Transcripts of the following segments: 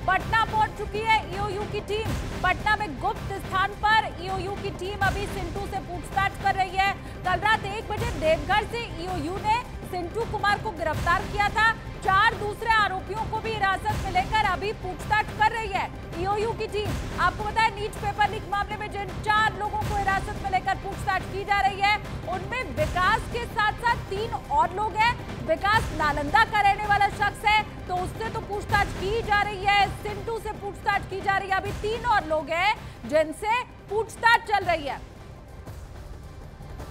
पटना पहुंच चुकी है ईओयू की टीम। पटना में गुप्त स्थान पर ईओयू की टीम अभी सिंटू से पूछताछ कर रही है। कल रात 1 बजे देवघर से ईओयू ने सिंटू कुमार को गिरफ्तार किया था। 4 दूसरे आरोपियों को भी हिरासत में लेकर अभी पूछताछ कर रही है ईओयू की टीम। आपको बताया, नीट पेपर लीक मामले में जिन 4 लोगों को हिरासत में लेकर पूछताछ की जा रही है, उनमें विकास के साथ साथ 3 और लोग हैं। विकास नालंदा का रहने वाला शख्स है, तो उससे तो पूछताछ की जा रही है, सिंटू से पूछताछ की जा रही है। अभी 3 और लोग हैं जिनसे पूछताछ चल रही है।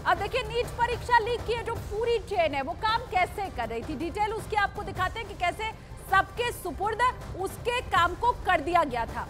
अब देखिए, नीट परीक्षा लीक की जो पूरी चेन है वो काम कैसे कर रही थी, डिटेल उसकी आपको दिखाते हैं कि कैसे सबके सुपुर्द उसके काम को कर दिया गया था।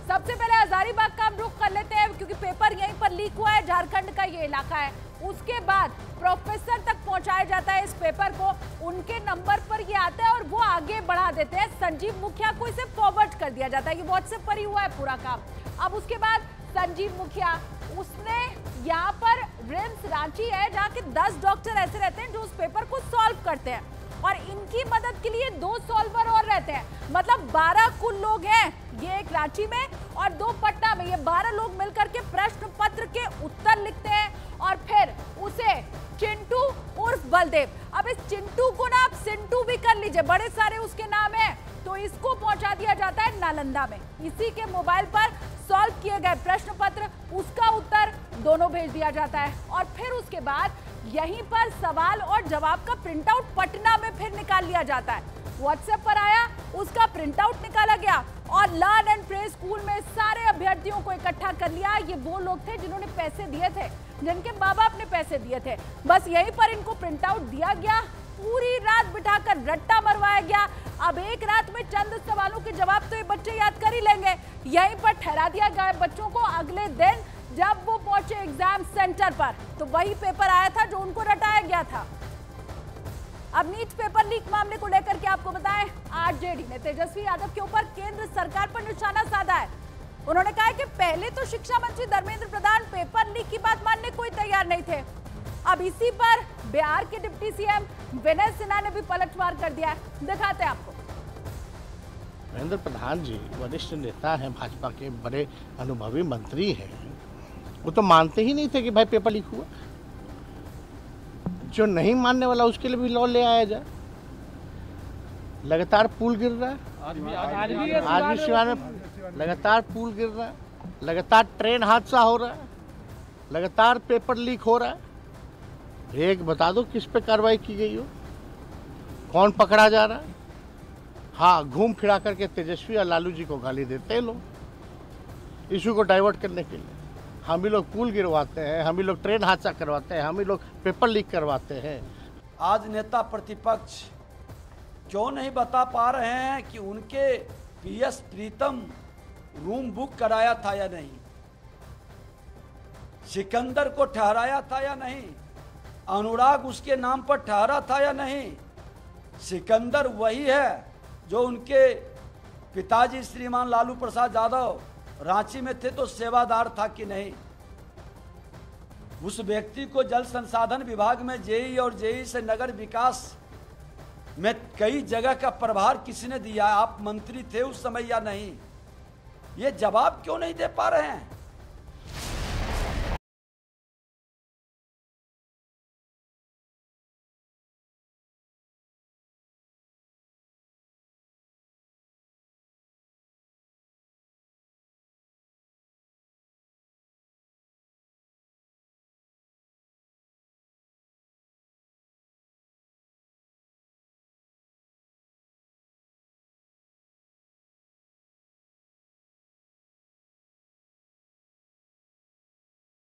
सबसे पहले हजारीबाग का हम रुख कर लेते हैं, क्योंकि पेपर यहीं पर लीक हुआ है, झारखंड का ये इलाका है। उसके बाद प्रोफेसर तक पहुंचाया जाता है इस पेपर को, उनके नंबर पर ये आता है और वो आगे बढ़ा देते हैं। संजीव मुखिया को इसे फॉरवर्ड कर दिया जाता है, ये व्हाट्सएप पर ही हुआ है पूरा काम। अब उसके बाद संजीव मुखिया, उसने यहाँ पर रिम्स रांची है जहाँ के 10 डॉक्टर ऐसे रहते हैं जो उस पेपर को सॉल्व करते हैं, और इनकी मदद के लिए 2 सॉल्वर और रहते हैं। मतलब 12 कुल लोग हैं, ये एक रांची में और 2 पटना में। ये 12 लोग मिलकर के प्रश्न पत्र के उत्तर लिखते हैं और फिर उसे चिंटू उर्फ बलदेव, अब इस चिंटू को ना आप सिंटू भी कर लीजिए, बड़े सारे उसके नाम है, तो इसको पहुंचा दिया जाता है नालंदा में। इसी के मोबाइल पर सॉल्व किए गए प्रश्न पत्र, उसका उत्तर दोनों भेज दिया जाता है, और फिर उसके बाद यहीं पर सवाल और जवाब का प्रिंट आउट पटना में फिर निकाल लिया जाता है। व्हाट्सएप पर आया, उसका प्रिंट आउट निकाला गया और लर्न एंड प्रे स्कूल में सारे अभ्यर्थियों को इकट्ठा कर लिया। ये वो लोग थे जिन्होंने पैसे दिए थे, जिनके माँ बाप ने पैसे दिए थे, बस यहीं पर इनको प्रिंट आउट दिया गया। पूरी रात बिठाकर रट्टा मरवाया गया। अब एक रात में चंद सवालों के जवाब तो ये बच्चे याद कर ही लेंगे, यहीं पर ठहरा दिया गया बच्चों को। अगले दिन जब वो पहुंचे एग्जाम सेंटर पर, तो वही पेपर आया था जो उनको रटाया गया था। अब नीट पेपर लीक मामले को लेकर के आपको बताएं, आरजेडी ने तेजस्वी यादव के ऊपर केंद्र सरकार पर निशाना साधा है। उन्होंने कहा है कि पहले तो शिक्षा मंत्री धर्मेंद्र प्रधान पेपर लीक की बात मानने को तैयार नहीं थे, अब इसी पर बिहार के डिप्टी सीएम विनय सिन्हा ने भी पलटवार कर दिया है। दिखाते हैं आपको। धर्मेंद्र प्रधान जी वरिष्ठ नेता हैं, भाजपा के बड़े अनुभवी मंत्री हैं, वो तो मानते ही नहीं थे कि भाई पेपर लीक हुआ। जो नहीं मानने वाला उसके लिए भी लॉ ले आया जाए। लगातार पुल गिर रहा है, आज भी सिवान में लगातार पुल गिर रहा है, लगातार ट्रेन हादसा हो रहा है, लगातार पेपर लीक हो रहा है। एक बता दो किस पे कार्रवाई की गई हो, कौन पकड़ा जा रहा है? हाँ, घूम फिरा करके तेजस्वी और लालू जी को गाली देते हैं लोग, इशू को डाइवर्ट करने के लिए। हम ही लोग पुल गिरवाते हैं, हम ही लोग ट्रेन हादसा करवाते हैं, हम ही लोग पेपर लीक करवाते हैं। आज नेता प्रतिपक्ष क्यों नहीं बता पा रहे हैं कि उनके पीएस प्रीतम रूम बुक कराया था या नहीं, सिकंदर को ठहराया था या नहीं, अनुराग उसके नाम पर ठहरा था या नहीं। सिकंदर वही है जो उनके पिताजी श्रीमान लालू प्रसाद यादव रांची में थे तो सेवादार था कि नहीं। उस व्यक्ति को जल संसाधन विभाग में जेई और जेई से नगर विकास में कई जगह का प्रभार किसने दिया? आप मंत्री थे उस समय या नहीं? ये जवाब क्यों नहीं दे पा रहे हैं?